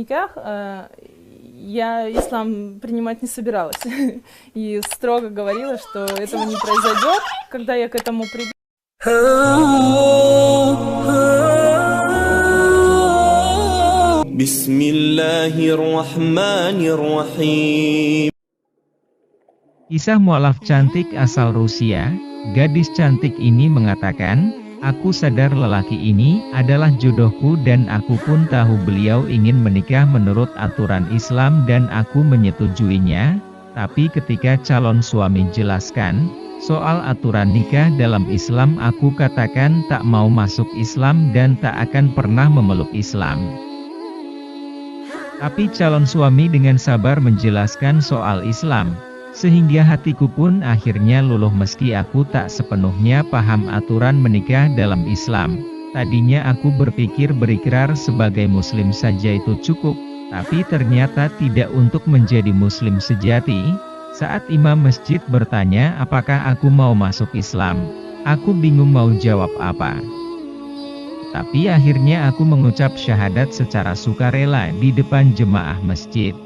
никах, я ислам принимать не собиралась. И строго говорила, что этого не произойдет, когда я к этому приду. Bismillahirrahmanirrahim. Kisah mualaf cantik asal Rusia. Gadis cantik ini mengatakan, "Aku sadar lelaki ini adalah jodohku dan aku pun tahu beliau ingin menikah menurut aturan Islam dan aku menyetujuinya. Tapi ketika calon suami jelaskan soal aturan nikah dalam Islam, aku katakan tak mau masuk Islam dan tak akan pernah memeluk Islam." Tapi calon suami dengan sabar menjelaskan soal Islam, sehingga hatiku pun akhirnya luluh meski aku tak sepenuhnya paham aturan menikah dalam Islam. Tadinya aku berpikir berikrar sebagai muslim saja itu cukup, tapi ternyata tidak untuk menjadi muslim sejati. Saat imam masjid bertanya apakah aku mau masuk Islam, aku bingung mau jawab apa. Tapi akhirnya aku mengucap syahadat secara sukarela di depan jemaah masjid.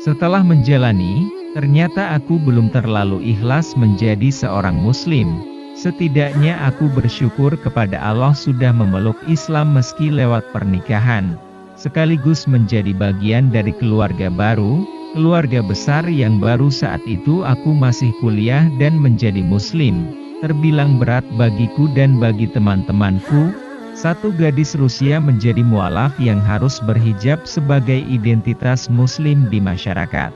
Setelah menjalani, ternyata aku belum terlalu ikhlas menjadi seorang muslim. Setidaknya aku bersyukur kepada Allah sudah memeluk Islam meski lewat pernikahan, sekaligus menjadi bagian dari keluarga baru, keluarga besar yang baru. Saat itu aku masih kuliah dan menjadi muslim terbilang berat bagiku dan bagi teman-temanku. Satu gadis Rusia menjadi mualaf yang harus berhijab sebagai identitas muslim di masyarakat.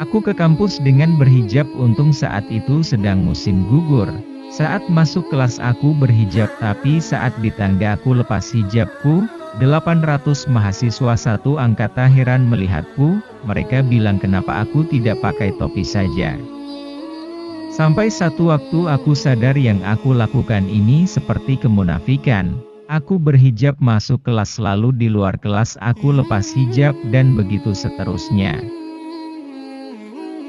Aku ke kampus dengan berhijab, untung saat itu sedang musim gugur. Saat masuk kelas aku berhijab, tapi saat di tangga aku lepas hijabku, 800 mahasiswa satu angkatan heran melihatku. Mereka bilang kenapa aku tidak pakai topi saja. Sampai satu waktu aku sadar yang aku lakukan ini seperti kemunafikan. Aku berhijab masuk kelas, lalu di luar kelas aku lepas hijab, dan begitu seterusnya.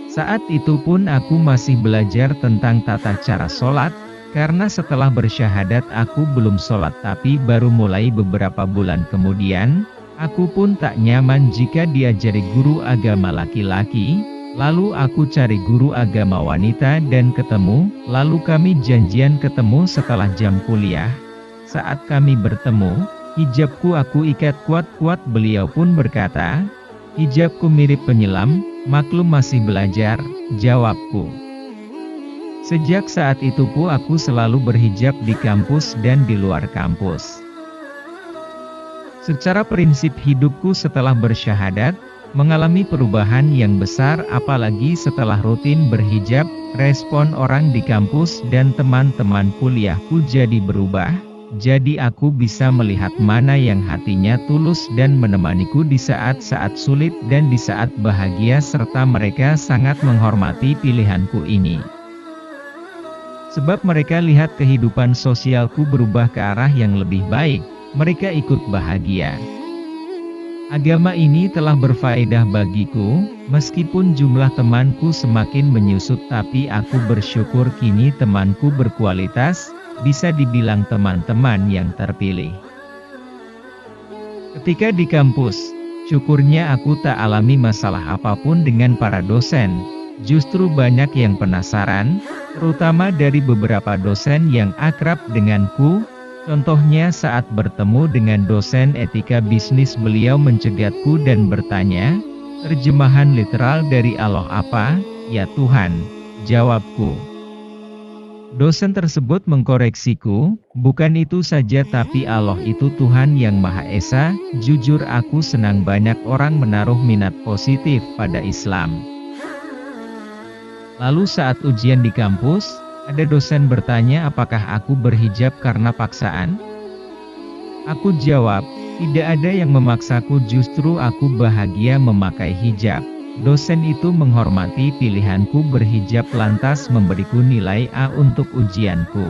Saat itu pun aku masih belajar tentang tata cara sholat, karena setelah bersyahadat aku belum sholat, tapi baru mulai beberapa bulan kemudian. Aku pun tak nyaman jika diajari guru agama laki-laki. Lalu aku cari guru agama wanita dan ketemu, lalu kami janjian ketemu setelah jam kuliah. Saat kami bertemu, hijabku aku ikat kuat-kuat, beliau pun berkata, "Hijabku mirip penyelam, maklum masih belajar," jawabku. Sejak saat itu pun aku selalu berhijab di kampus dan di luar kampus. Secara prinsip hidupku setelah bersyahadat mengalami perubahan yang besar, apalagi setelah rutin berhijab. Respon orang di kampus dan teman-teman kuliahku jadi berubah. Jadi aku bisa melihat mana yang hatinya tulus dan menemaniku di saat-saat sulit dan di saat bahagia, serta mereka sangat menghormati pilihanku ini. Sebab mereka lihat kehidupan sosialku berubah ke arah yang lebih baik, mereka ikut bahagia. Agama ini telah berfaedah bagiku, meskipun jumlah temanku semakin menyusut, tapi aku bersyukur kini temanku berkualitas, bisa dibilang teman-teman yang terpilih. Ketika di kampus, syukurnya aku tak alami masalah apapun dengan para dosen. Justru banyak yang penasaran, terutama dari beberapa dosen yang akrab denganku. Contohnya saat bertemu dengan dosen etika bisnis, beliau mencegatku dan bertanya, "Terjemahan literal dari Allah apa, ya Tuhan?" jawabku. Dosen tersebut mengkoreksiku, "Bukan itu saja, tapi Allah itu Tuhan yang Maha Esa." Jujur aku senang banyak orang menaruh minat positif pada Islam. Lalu saat ujian di kampus, ada dosen bertanya apakah aku berhijab karena paksaan. Aku jawab, tidak ada yang memaksaku, justru aku bahagia memakai hijab. Dosen itu menghormati pilihanku berhijab lantas memberiku nilai A untuk ujianku.